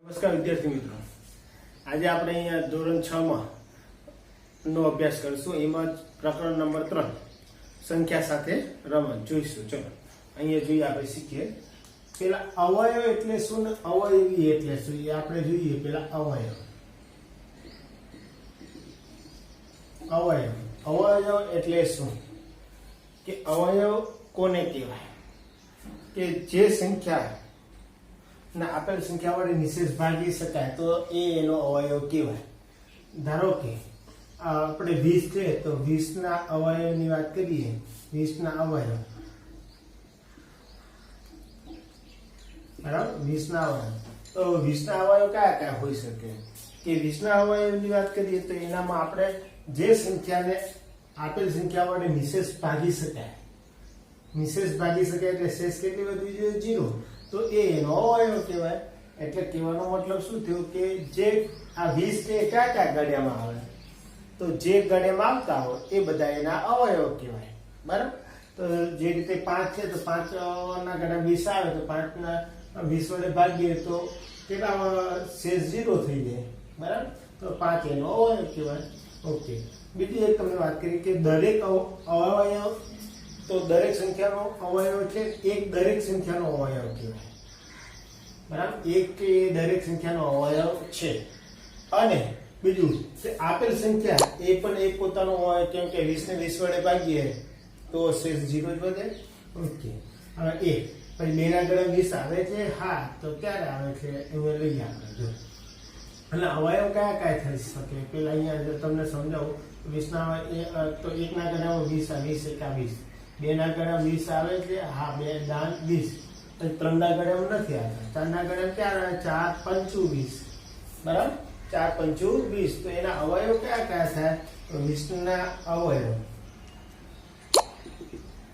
નમસ્કાર વિદ્યાર્થી મિત્રો, આજે આપણે અહીંયા ધોરણ 6 માં નો અભ્યાસ કરશું. એમાં પ્રકરણ નંબર 3 સંખ્યા સાથે રમત જોઈશું. ચલો અહીંયા જોઈએ, આપણે શીખીએ પેલા અવયવ એટલે શું ને અવયવી એટલે શું એ આપણે જોઈએ. પેલા અવયવ એટલે શું કે અવયવ કોને કહેવાય કે જે સંખ્યા ના આપેલ સંખ્યા વડે નિશેષ ભાગી શકાય તો એનો અવયવ કહેવાય. ધારો કે આપણે 20 છે તો 20 ના અવયવની વાત કરીએ. 20 ના અવયવ, બરાબર, 20 ના અવયવ. તો 20 ના અવયવ કયા કયા હોઈ શકે કે 20 ના અવયવની વાત કરીએ તો એનામાં આપણે જે સંખ્યાને આપેલ સંખ્યા વડે નિશેષ ભાગી શકાય, એટલે શેષ કેટલી વધવી જોઈએ? 0. તો એનો અવયવ કહેવાય. એટલે કહેવાનો મતલબ શું થયો કે જે આ 20 છે કયા કયા ગણ્યામાં આવે, તો જે ગણ્યામાં આવતા હોય એ બધા એના અવયવ કહેવાય. બરાબર. તો જે રીતે 5 છે તો 5 ના ગણ્યા 20 આવે તો 5 ના 20 વડે ભાગીએ તો કેટલા શેષ 0 થઈ જાય. બરાબર. તો 5 એનો અવયવ કહેવાય. ઓકે, બીજી એક તમને વાત કરી કે દરેક અવયવ, તો દરેક સંખ્યાનો અવયવ છે એક દરેક સંખ્યાનો અવયવ કહેવાય. બરાબર. એક કે દરેક સંખ્યાનો અવયવ છે. અને બીજું કે આપેલ સંખ્યા એ પણ એક પોતાનો અવયવ, કેમ કે 20 ને 20 વડે ભાગીએ તો શેષ 0 જ વધે. ઓકે, હવે એક પછી 2 ના ગણે 20 આવે છે. હા, તો ક્યારે આવે છે એવું લઈએ આપણે. જો એટલે અવયવ કયા કયા થઈ શકે પેલા અહીંયા તમને સમજાવું. 20 ના તો 1 ના ગણે 20 20 એકા 20, 2 ના ગણે 20 આવે છે. હા, 2 દાન 20. 3 ના ગણે નથી આવતા. 4 ના ગણે ક્યારે આવે? 4 5 20. બરાબર. 4 5 20. તો એના અવયવ કયા કયા થાય? તો 20 ના અવયવ.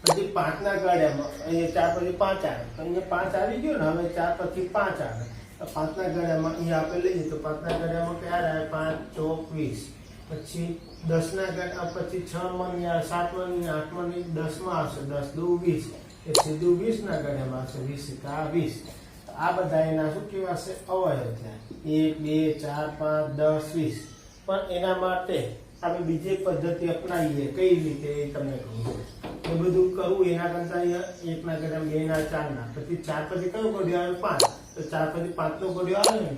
પછી 5 ના ગણ્યામાં અહીંયા 4 પછી 5 આવે તો અહીંયા 5 આવી ગયો ને. હવે 4 પછી 5 આવે તો 5 ના ગણ્યામાં અહીંયા આપણે લઈએ તો 5 ના ગણ્યામાં ક્યારે આવે? 5 ચોક 20. પછી 10 ના ગણ્યા પછી 6 માં 7 માં 8 માં 10 માં આવશે. 10 દુ 20 એ સીધું 20 ના ગણ્યામાં આવશે. 20 એકા 20. આ બધા એના શું કહેવાશે? અવયવ થયા. 1 2 4 5 10 20. પણ એના માટે આપણે બીજી એક પદ્ધતિ અપનાવીએ. કઈ રીતે એ તમને કહું. એ બધું કરવું એના કરતા અહીંયા 1 ના ગણ્યા 2 ના 4 ના પછી 4 પછી કયો ગણ્યો આવે? 5. તો 4 પછી 5 નો ગણ્યો આવે ને.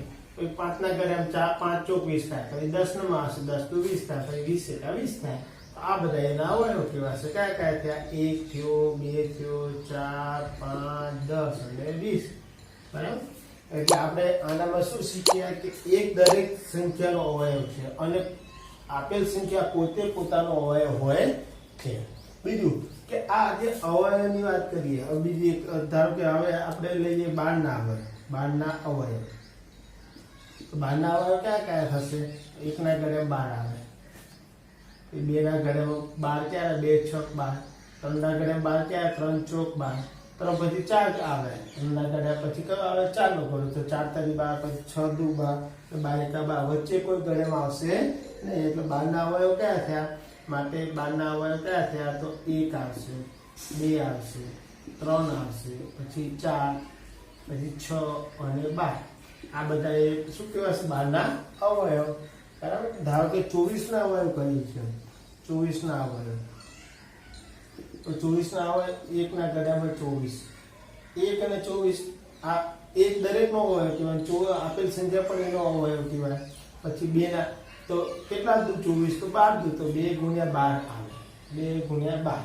5 ના ગણ્યા 4 5 ચોક 20 થાય. પછી 10 માં આવશે. 10 તો 20 થાય. પછી 20 એકા 20 થાય. આ બધા એના અવયવ કહેવાશે. કયા કયા થયા? 1 થયો, 2 થયો, 4 5 10 અને 20. બરાબર. એટલે આપણે આનામાં શું શીખ્યા કે એક દરેક સંખ્યાનો અવયવ છે અને આપેલ સંખ્યા પોતે પોતાનો અવયવ હોય છે. બીજું કે આ જે અવયવની વાત કરીએ. હવે બીજી એક ધારો કે હવે આપણે લઈએ 12 ના અવયવ. 12 ના અવયવ, તો 12 ના અવયવ કયા કયા થશે? 1 ના ગણે 12 આવે. 2 ના ગણે 12 ક્યારે? 2 6 12. 3 ના ગણે 12 ક્યારે? 3 ચોક 12. 3 પછી 4 આવે. 3 ના ગણે પછી કયો આવે? 4 નો ગણો તો 4 તારી 12 પછી 6 દુ 12 તો 12 એકા 12. વચ્ચે કોઈ ગણેમાં આવશે નહીં. એટલે 12 ના અવયવ કયા થયા? માટે 12 ના અવયવ કયા થયા? તો 1 આવશે, 2 આવશે, 3 આવશે, પછી 4, પછી 6 અને 12. આ બધા એ શું કહેવાશે? 12 ના અવયવ. બરાબર. ધારો કે 24 ના અવયવ કરીએ છીએ. 24 ના અવયવ, તો 24 ના અવયવ 1 ના ગણ્યામાં 24. 1 અને 24 આ એક દરેકનો અવયવ કહેવાય. આપેલ સંખ્યા પણ એનો અવયવ કહેવાય. પછી 2 ના તો કેટલા દુ 24? તો 12 દુ તો 2 ગુણ્યા 12 આવે. 2 ગુણ્યા 12.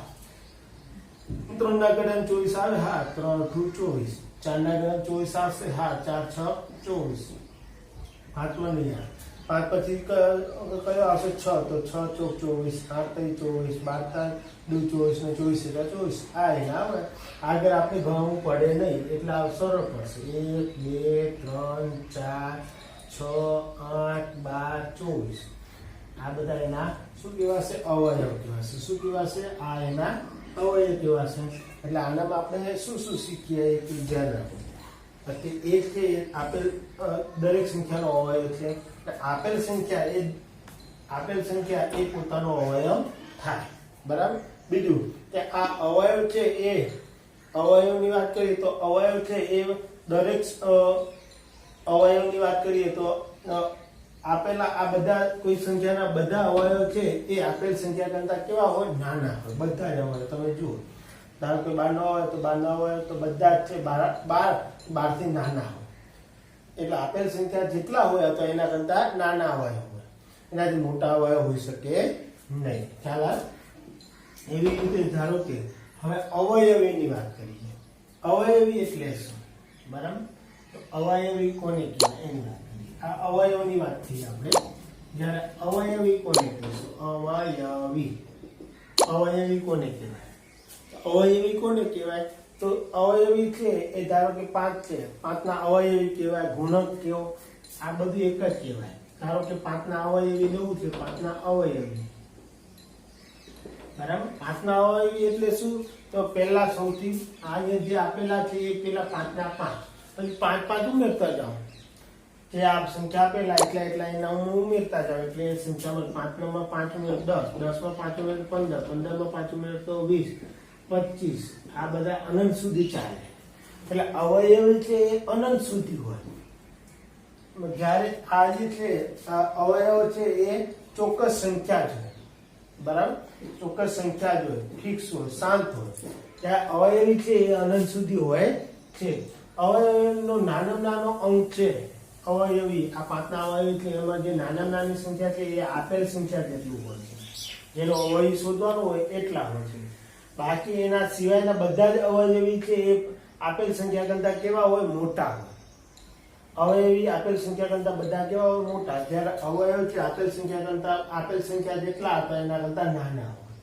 3 ના ગણ્યા 24 આવે. હા, 3 2 24. 4 ના ગણ્યા 24 આવશે. હા, 4 6 24. 5 માં નહીં આવે. 5 પછી કયો આવશે? 6. તો 6 ચોક 24. 8 તરી 24. 12 દુ 24 ને 24 એકા 24. આ એના આવે. આગળ આપણે ગણવું પડે નહીં એટલે આ સરળ પડશે. 1 2 3 4 6 8 12 24. આ બધા એના શું કહેવાશે? અવયવ કહેવાશે. શું કહેવાશે? આ એના અવયવ કહેવાશે. એટલે આનામાં આપણે શું શું શીખીએ એ ધ્યાન રાખો. એક છે આપેલ દરેક સંખ્યાનો અવયવ છે. આપેલ સંખ્યા એ પોતાનો અવયવ થાય. બરાબર. બીજું કે આ અવયવ છે એ અવયવની વાત કરીએ તો અવયવ છે એ દરેક અવયવની વાત કરીએ તો આપેલા આ બધા કોઈ સંખ્યાના બધા અવયવ છે એ આપેલ સંખ્યા કરતા કેવા હોય? નાના હોય. બધા જ અવયવ તમે જુઓ, ધારો કે 12 નો હોય તો 12 નો અવયવ તો બધા જ છે 12 થી નાના હોય. એટલે આપેલ સંખ્યા જેટલા હોય તો એના કરતા નાના અવયવ હોય, એનાથી મોટા અવયવ હોઈ શકે નહીં. ખ્યાલ આવે? એવી રીતે ધારો કે હવે અવયવીની વાત કરીએ. અવયવી એટલે શું? બરાબર, તો અવયવી કોને કહેવાય એની વાત કરીએ. આ અવયવની વાત થઈ આપણે. જ્યારે અવયવી કોને કહીશું? અવયવી કોને કહેવાય? અવયવી કોને કહેવાય? તો અવયવી છે એ ધારો કે 5 છે, 5 ના અવયવી કહેવાય. ગુણક કયો, આ બધું એક જ કહેવાય. ધારો કે 5 ના અવયવી લેવું છે, 5 ના અવયવી, બરાબર. 5 ના અવયવી એટલે શું? તો પહેલા સૌથી આ જે આપેલા છે એ પેલા 5 ના 5, પછી 5 ઉમેરતા જાઓ. જે આ સંખ્યા આપેલા એટલા એના ઉમેરતા જાઓ. એટલે સંખ્યામાં 5 માં 5 ઉમેર 10, 10 માં 5 ઉમેર 15, 15 માં 5 ઉમેર તો 20, 25. આ બધા અનંત સુધી ચાલે. એટલે અવયવ છે એ અનંત સુધી હોય. જ્યારે આ જે છે અવયવ છે એ ચોક્કસ સંખ્યા છે, બરાબર. ચોક્કસ સંખ્યા જ હોય, ફિક્સ હોય, શાંત હોય. ત્યારે અવયવી છે એ અનંત સુધી હોય છે. અવયવનો નાનો અંક છે અવયવી. આ 5 ના અવયવી છે એમાં જે નાની સંખ્યા છે એ આપેલ સંખ્યા જેટલું હોય છે. જેનો અવયવી શોધવાનો હોય એટલા હોય છે. બાકી એના સિવાયના બધા જ અવયવી છે એ આપેલ સંખ્યા કરતા કેવા હોય? મોટા હોય. અવયવી આપેલ સંખ્યા કરતા બધા કેવા હોય? મોટા. જ્યારે અવયવ છે આપેલ સંખ્યા કરતા આપેલ સંખ્યા જેટલા હતા એના કરતા નાના હોય.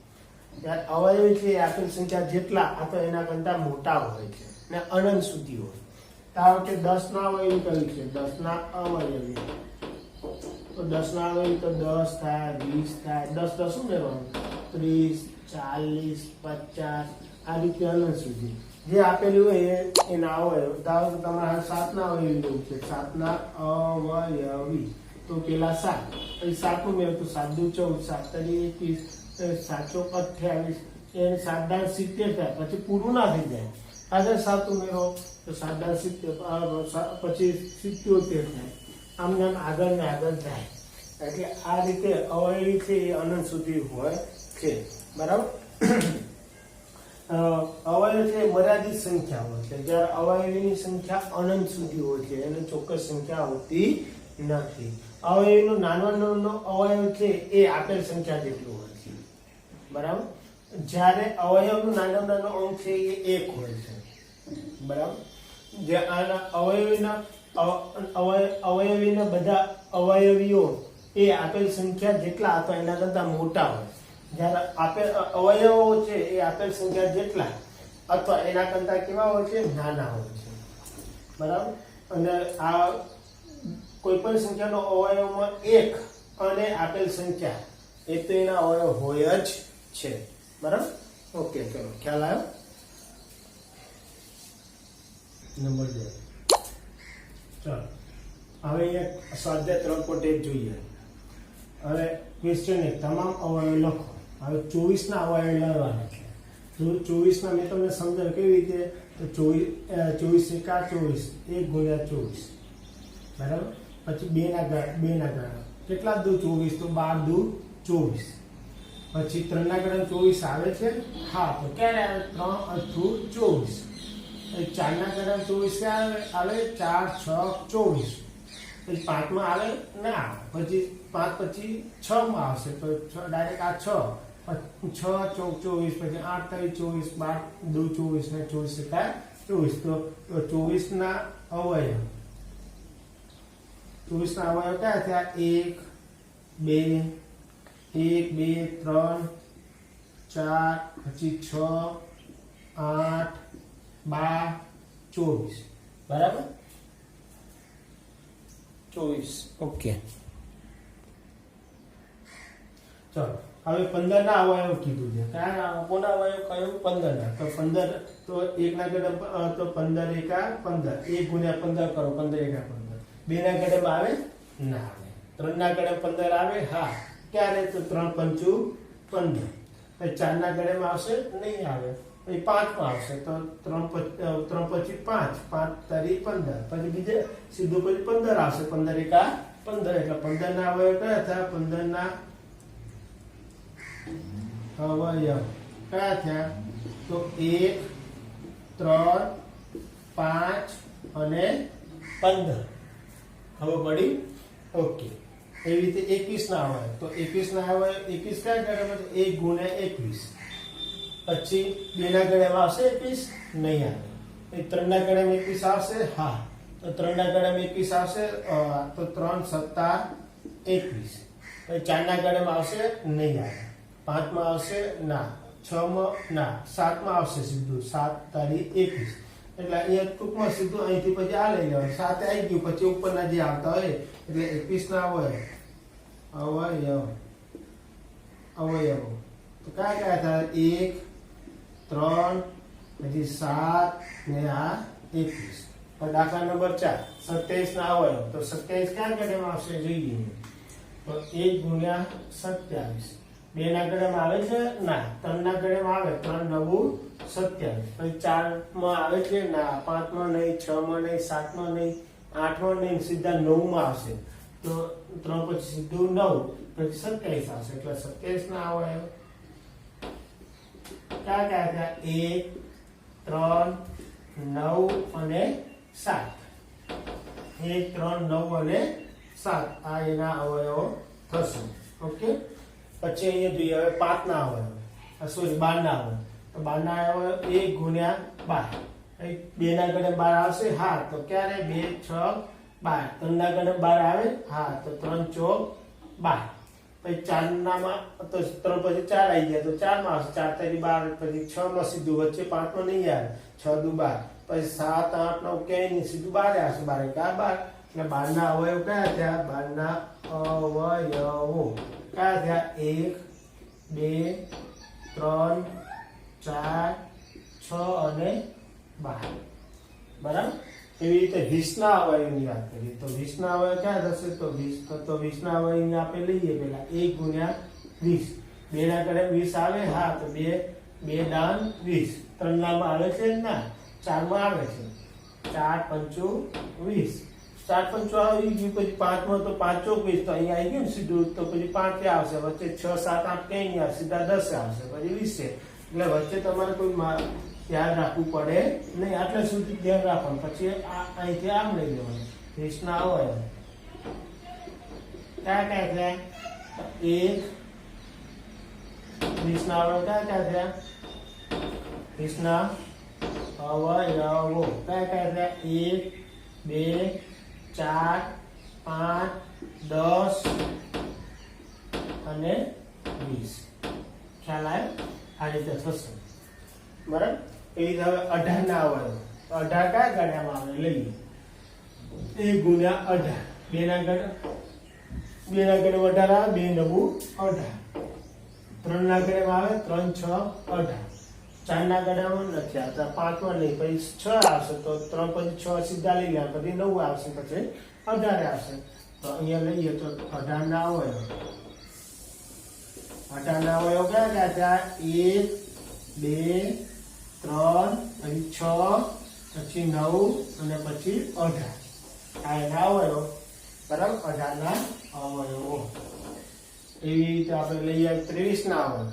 ત્યારે અવયવી છે આપેલ સંખ્યા જેટલા હતા એના કરતા મોટા હોય છે ને અનંત સુધી હોય. ધારો કે 10 ના અવયવી કયું છે? 10 ના અવયવી. તો 10 ના અવયવી તો 10 થાય, 20 થાય, 10 ઉમેરવાનું, 30, 40, 50, આ રીતે અનંત સુધી જે આપેલું હોય એના અવયવ. ધારો કે તમારે 7 ના અવયવી લેવું છે, 7 ના અવયવી તો પેલા 7, પછી 7 ઉમેરો તો 7 દુ 14, 7 તરી 21, 7 ચોક 28, એને 7 દાળ 70 થાય. પછી પૂરું ના થઈ જાય, આગળ 7 ઉમેરો તો 7 દાળ 70, પછી 77 થાય. આમ આગળ ને આગળ થાય. એટલે આ રીતે અવયવી છે એ અનંત સુધી હોય છે, બરાબર. અવયવ છે મર્યાદિત સંખ્યા હોય છે. જ્યારે અવયવીની સંખ્યા અનંત સુધી હોય છે, એને ચોક્કસ સંખ્યા હોતી નથી. અવયવીનો નાનો અવયવ છે એ આપેલ સંખ્યા જેટલું હોય છે, બરાબર. જ્યારે અવયવનો નાનો અંક છે એ 1 હોય છે, બરાબર. જે આના અવયવીના બધા અવયવીઓ એ આપેલ સંખ્યા જેટલા હતા એના કરતા મોટા હોય. જ્યારે આપેલ અવયવો છે એ આપેલ સંખ્યા જેટલા અથવા એના કરતા કેવા હોય છે? નાના હોય છે, બરાબર. અને આ કોઈ પણ સંખ્યાનો અવયવમાં 1 અને આપેલ સંખ્યા એ તો એના અવયવ હોય જ છે, બરાબર. ઓકે, ચલો ખ્યાલ આવ્યો. નંબર 2. ચલો હવે અહીંયા સ્વાધ્યાય 3.1 જોઈએ. હવે ક્વેશ્ચન 1, તમામ અવયવ લખો. હવે 24 ના અવયવ લેવાના છે. 24 ના મેં તમને સમજાવ્યું કેવી રીતે? તો 24 એકા 24, 1 ગુણ્યા 24, બરાબર. પછી 2 ના ગણા કેટલા દુ 24, તો 12 દુ 24. પછી 3 ના ગણા 24 આવે છે? હા. તો ક્યારે આવે? 3 અઠ્ઠું 24. 4 ના ગણા 24 આવે? 4 6 24. પછી 5 માં આવે? ના. પછી 5 પછી 6 માં આવશે તો ડાયરેક્ટ આ 6, 6 ચોક 24, પછી 8 તરી 24, 12 દુ 24 ને 24 એકા 24. તો 24 ના અવયવ, 24 ના અવયવ કયા થયા? 1 2 3 4, પછી 6 8 12 24, બરાબર. 24. ઓકે, ચલો હવે 15 ના અવયવ કીધું છે. કયા કોના અવયવ કયું? 15 ના. તો 15 તો 1 ના ગડે તો 15 એકા 15, 1 ગુણ્યા 15 કરો, 15 એકા 15. 2 ના ગડે આવે? ના આવે. 3 ના ગડે 15 આવે? હા. ક્યારે? તો 3 પંચું 15. 4 ના ગળેમાં આવશે? નહીં આવે. પછી 5 માં આવશે તો 3 પછી 5, 5 તારી 15, પછી બીજે સીધું પછી 15 આવશે, 15 એકા 15, એટલે 15 ના અવયવ કયા થયા? 15 ના અવયવ કયા થયા? તો 1, 3, 5 અને 15. ખબર પડી? ઓકે. એવી રીતે 21 ના અવયવ, તો 21 ના અવયવ 21 કયા ગણ્યા? 1 ગુણ્યા 21. પછી 2 ના ગણ્યામાં આવશે 21? નહીં આવે. 3 ના ગણ્યામાં 21 આવશે? હા. તો 3 ના ગણ્યામાં 21 આવશે, તો 3 સત્તા 21. પછી 4 ના ગણ્યામાં આવશે? નહીં આવે. 5 માં આવશે? ના. 6 માં ના. 7 માં આવશે સીધું, 7 તારી 21. એટલે અહીંયા ટૂંકમાં સીધું અહીંથી પછી આ લઈ લેવાનું, 7 આવી ગયું, પછી ઉપરના જે આવતા હોય એટલે 21 ના અવયવો તો કયા કયા થાય? 1, 3, પછી 7 ને આ 21. દાખલા નંબર 4, 27 ના અવયવ, તો 27 કયા ગણ્યામાં આવશે? જોઈએ તો 1 ગુણ્યા 27. 2 ના ગણ્યામાં આવે છે? ના. 3 ના ગણ્યામાં આવે? 3 9 27. પછી 4 માં આવે છે? ના. 5 માં નહીં, 6 માં નહીં, 7 માં નહીં, 8 માં નહીં, સીધા 9 માં આવશે. તો 3 પછી સીધું 9, પછી 27 આવશે. એટલે 27 ના અવયવ કયા કયા હતા? 1, 3, 9 અને 7. 1, 3, 9 અને 7 આ એના અવયવો થશે. ઓકે. પછી અહીંયા જોઈએ હવે 5 ના અવયવ, સોરી 12 ના અવયવ. તો 12 ના અવયવ 1 ગુણ્યા 12. 2 ના ગણે 12 આવશે? હા. તો ક્યારે? 2, 6, 12. 3 ના ગણે 12 આવે? હા. તો 3 ચોક 12. પછી 4 નામાં તો 3 પછી 4 આવી ગયા, તો 4 માં આવશે? 4 તારી 12. પછી 6 માં સીધું વચ્ચે 5 માં નહીં આવે, 6 દુ 12. પછી 7, 8, 9 ક્યાંય નહીં, સીધું 12 આવશે. 12 એકા 12. એટલે 12 ના અવયવ કયા થયા? 12 ના અવયવો કયા થયા? 1, 2, 3, 4, 6 અને 12. બરાબર. એવી રીતે 20 ના અવયવની વાત કરીએ તો 20 ના અવયવ ક્યાં થશે? તો 20 ના અવયવને આપણે લઈએ પહેલા 1 ગુણ્યા 20. 2 ના ગણે 20 આવે? હા. તો 2 દાન 20. 3 નામાં આવે છે? ના. 4 માં આવે છે? 4 પંચું 20. 4 પંચું આવી ગયું. પછી 5 માં તો 5 ચોક 20, તો અહીંયા આવી ગયું ને સીધું. તો પછી 5 આવશે, વચ્ચે 6, 7, 8 ક્યાંય નહીં આવે, સીધા 10 આવશે, પછી 20 છે. એટલે વચ્ચે તમારે કોઈ યાદ રાખવું પડે નહીં, આટલા સુધી ધ્યાન રાખવાનું. પછી અહીંથી આમ લઈ લેવાનું. 20 ના અવયવ કયા કયા થયા? 1, 20 ના અવયવ કયા કયા થયા? 20 ના અવયવો કયા કયા થયા? 1, 2, 4, 5, 10 અને 20. ખ્યાલ આવ્યો? આ રીતે થશે. બરાબર. એ રીતે હવે 18 ના અવયવ, 18 કયા ગણ્યામાં આવે? લઈએ 1 ગુણ્યા 18. 2 ના ગણે 18 આવે? 2 9 18. 3 ના ગણ્યામાં આવે? 3 6 18. 4 ના ગણ્યામાં નથી આવતા, 5 માં નહીં, પછી 6 આવશે. તો 3 પછી 6 સીધા લઈ ગયા, પછી 9 આવશે, પછી 18 આવશે. તો અહીંયા લઈએ તો 18 ના અવયવ. 18 ના અવયવ કયા કયા થયા? 1, 2, 3, પછી 6, પછી 9 અને પછી 18. આ એના અવયવ. બરાબર. 18 ના અવયવો. એવી રીતે આપણે લઈએ 23 ના અવયવ.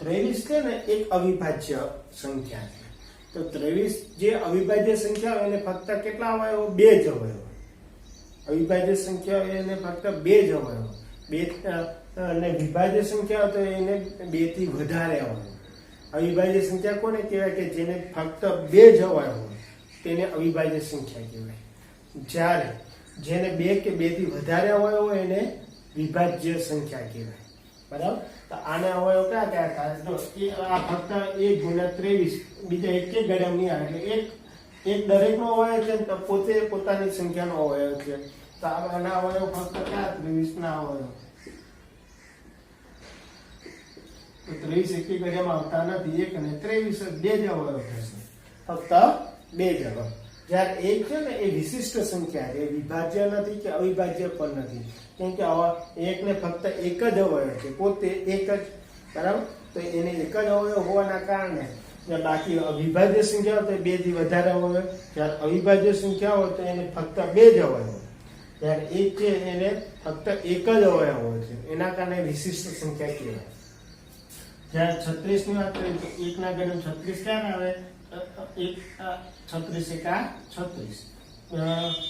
23 છે ને એક અવિભાજ્ય સંખ્યા છે. તો 23 જે અવિભાજ્ય સંખ્યા હોય એને ફક્ત કેટલા અવયવો? 2 જ અવયવો. અવિભાજ્ય સંખ્યા હોય એને ફક્ત 2 જ અવયવો. 2 અને વિભાજ્ય સંખ્યા તો એને 2 થી વધારે અવયવો. અવિભાજ્ય સંખ્યા કોને કહેવાય? કે જેને ફક્ત 2 જ અવયવ હોય તેને અવિભાજ્ય સંખ્યા કહેવાય. જ્યારે જેને 2 કે 2 થી વધારે અવયવ હોય એને વિભાજ્ય સંખ્યા કહેવાય. બરાબર. તો આના અવયવ કયા કયા થાય? તો આ ફક્ત 1 ગુણ્યા 23, બીજા એક ગણ્યા નહીં આવે. એટલે એક દરેકનો અવયવ છે, તો પોતે પોતાની સંખ્યાનો અવયવ છે. તો આના અવયવ ફક્ત કયા? 23 ના અવયવ. તો 23 એકી ગણ્યામાં આવતા નથી. 1 અને 23 2 જ અવયવ થશે. ફક્ત 2 જ અવયવ. જ્યારે 1 છે ને એ વિશિષ્ટ સંખ્યા છે, એ વિભાજ્ય નથી કે અવિભાજ્ય પણ નથી. કેમ કે 1 ને ફક્ત એક જ અવયવ છે, પોતે એક જ. બરાબર. તો એને એક જ અવયવ હોવાના કારણે ને બાકી અવિભાજ્ય સંખ્યા હોય તો 2 થી વધારે હોય, જ્યારે અવિભાજ્ય સંખ્યા હોય તો એને ફક્ત 2 જ અવયવ હોય, જ્યારે 1 છે એને ફક્ત 1 જ અવયવ હોય છે, એના કારણે વિશિષ્ટ સંખ્યા કહેવાય. જ્યારે 36 ની વાત કરીએ તો 1 ના ઘડિયામાં 36 ક્યારે આવે? 36 એકા 36.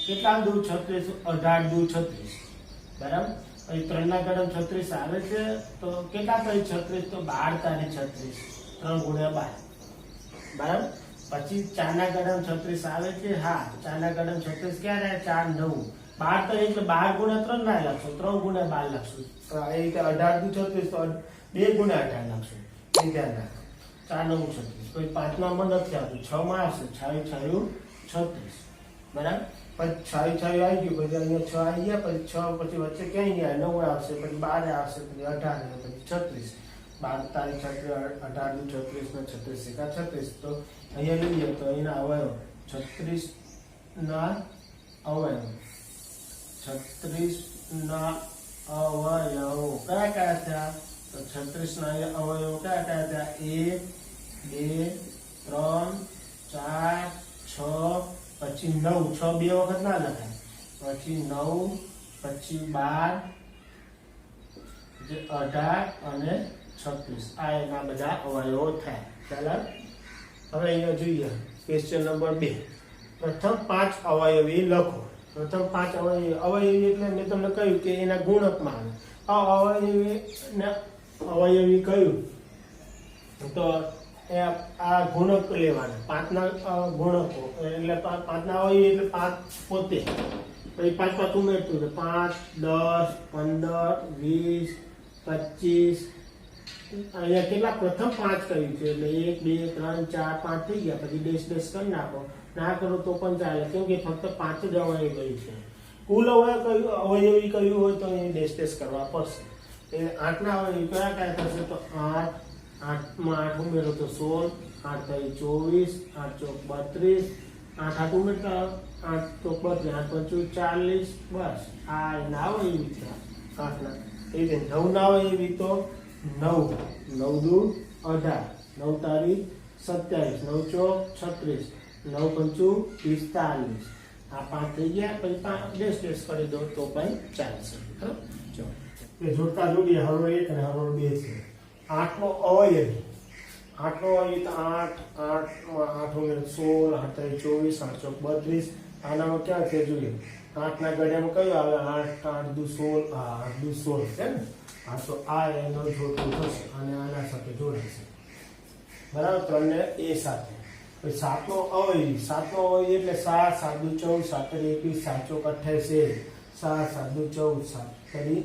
કેટલા દૂર 36? 18 દૂર 36, બરાબર. અહીં 3 ના ઘડિયામાં 36 આવે છે તો કેટલા થાય 36? તો 12 તારી 36, 3 ગુણ્યા 12, બરાબર. પછી 4 ના ઘડિયામાં 36 આવે છે, હા 4 ના ઘડિયામાં 36 ક્યારે આવે? 4 9, 12 તારી એટલે 12 ગુણ્યા 3 ના લખશો, 3 ગુણ્યા 12 લખશો. એ રીતે 18 દૂર 36 તો 2 ગુણ્યા 18 લખશો. એ ધ્યાન રાખો. 4 9 36. કોઈ 5 માં નથી આવતું, 6 માં આવશે. 6 6 36, બરાબર. પછી 6 6 આવી ગયું, પછી અહીંયા 6 આવી ગયા, પછી 6 પછી વચ્ચે ક્યાંય નહીં આવે, 9 આવશે, પછી 12 આવશે, પછી 18, પછી 36. 12 તારીખ 36, 18 દૂ 36 ને 36 એકા 36. તો અહીંયા લઈએ તો અહીંના અવયવ 36 ના અવયવ 36 ના અવયવો કયા કયા થયા? તો 36 ના અવયવો કયા કયા થયા? 1 2 3 4 6, પછી 9, 6 બે વખત ના લખાય, પછી 9, પછી 12, 18 અને 36. આ એના બધા અવયવો થયા. ચાલો હવે અહીંયા જોઈએ ક્વેશ્ચન નંબર 2. પ્રથમ 5 અવયવી લખો. પ્રથમ 5 અવયવી એટલે મેં તમને કહ્યું કે એના ગુણકમાં આવે. આ અવયવી કહ્યું તો આ ગુણક લેવાના, 5 ના ગુણકો એટલે 5 ના અવયવી એટલે 5 પોતે, પછી 5 5 ઉમેરતું એટલે 5 10 15 20 25. અહીંયા કેટલા? પ્રથમ 5 કહ્યું છે એટલે 1 2 3 4 5 થઈ ગયા, પછી ડેશ ડેશ કરી નાખો. ના કરો તો પણ ચાલે, કેમ કે ફક્ત 5 જ અવયવ કહ્યું છે. કુલ અવયવી કહ્યું હોય તો એ ડેશ ડેશ કરવા પડશે. એ 8 ના અવયવી કયા કયા થશે? તો 8 માં 8 ઉમેરો તો 16, 8 થાય 24, 8 ચોક 32, 8 8 ઉમેરતા 8 ચોક 32, 8 55 40. બસ આ એના અવયવી થયા 8 ના. એ રીતે 9 ના અવયવી તો 9 9 દૂ 18, 9 તારીખ 27, 9 ચોક 36, 9 પંચું 45. આ 5 થઈ ગયા, પછી 5 ડેશ ડેશ કરી દો તો પણ ચાલશે. ચલો એ જોડતા જોડીએ. હરોળ 1 અને હરોળ 2 છે. 8 નો અવયવી, 8 નો અવયવી તો 8 8 માં 8 ઉમેર 16, 8 તારીખ 24, 8 ચોક 32. આનામાં ક્યાં છે જોઈએ? 8 ના ગળ્યામાં કયું આવે? 8 8 દુ 16, 8 દુ 16 છે ને. હા, તો આ એનો જોડતું થશે અને આના સાથે જોડાશે, બરાબર. 3 ને એ સાથે. પછી 7 નો અવયવી, 7 નો અવયવી એટલે 7 7 દુ 14, 7 તારી 21, 7 ચોક 28, 7 7 દુ 14, 7 તારી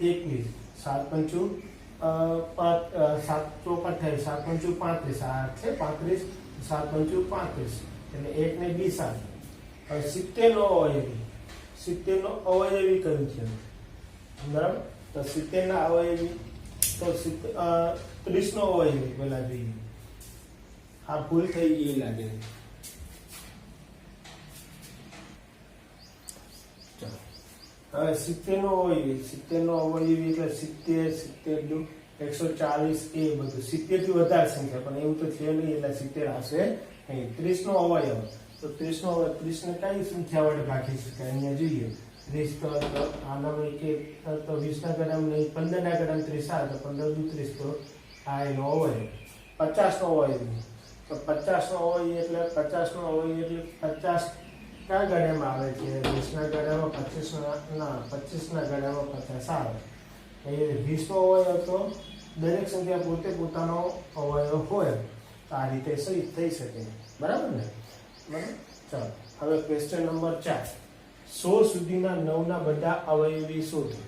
21, 7 પંચું 7 ચોક 28, 7 પંચું 35, 8 છે 35, 7 પંચું 35 એટલે 1 ને બી સાથે. હવે 70 નો અવયવી, 70 નો અવયવી કયું છે? બરાબર. તો 70 ના અવયવી તો 30 નો અવયવી પેલા જોઈએ. આ ભૂલ થઈ ગઈ લાગે. હવે 70 નો અવયવી, 70 નો અવયવી એટલે 70 70 દુ 140. એ બધું 70 થી વધારે સંખ્યા, પણ એવું તો છે નહીં એટલે 70 આવશે નહીં. 30 નો અવયવ તો 30 નો અવયવ 30 ને કઈ સંખ્યા વડે ભાગી શકાય? અહીંયા જોઈએ 30 તો આનામાં કે તો 20 ના ગણામાં નહીં, 15 ના ગણામાં 30 આવે તો 15 દુ 30, તો આ એનો અવયવ. 50 નો અવયવ તો 50 નો અવયવ એટલે 50 નો અવયવ એટલે 50 કયા ગણ્યામાં આવે છે? 20 ના ગણ્યામાં 25 ના 25 ના ગણ્યામાં 50 આવે. એ 20 નો અવયવ તો દરેક સંખ્યા પોતે પોતાનો અવયવ હોય તો આ રીતે થઈ શકે, બરાબર ને? બરાબર. ચાલો હવે ક્વેશ્ચન નંબર 4. 100 સુધીના 9 ના બધા અવયવી શોધો.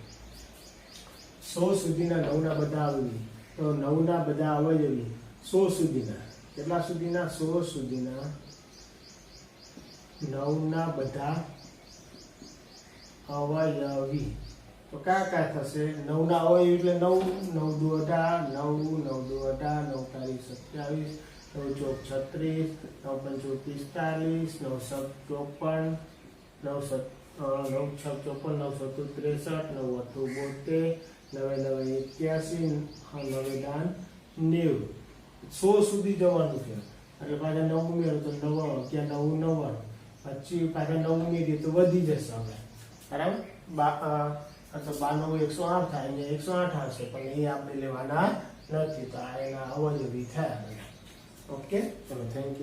100 સુધીના 9 ના બધા અવયવી, તો 9 ના બધા અવયવી 100 સુધીના કેટલા સુધીના? 100 સુધીના 9 ના બધા અવયવી તો કયા કયા થશે? 9 ના અવયવી એટલે 9 9 દુ 18, 9 9 દુ 18, 9 તારીખ 27, 9 ચોક 36, 9 પંચું 45, 9 7 54, 9 6 54, 9 7 63, 9 8 72, 9 9 81, 9 દાન 90. 100 સુધી જવાનું છે એટલે પાછા 9 ઉમેરો તો 99 ત્યાં 9 99 પછી પાછા 9 ઉમેરીએ તો વધી જશે હવે બરાબર તો 92 108 થાય અહીંયા 108 આવશે પણ એ આપણે લેવાના નથી તો આ એના અવયવી થયા ઓકે ચલો થેન્ક યુ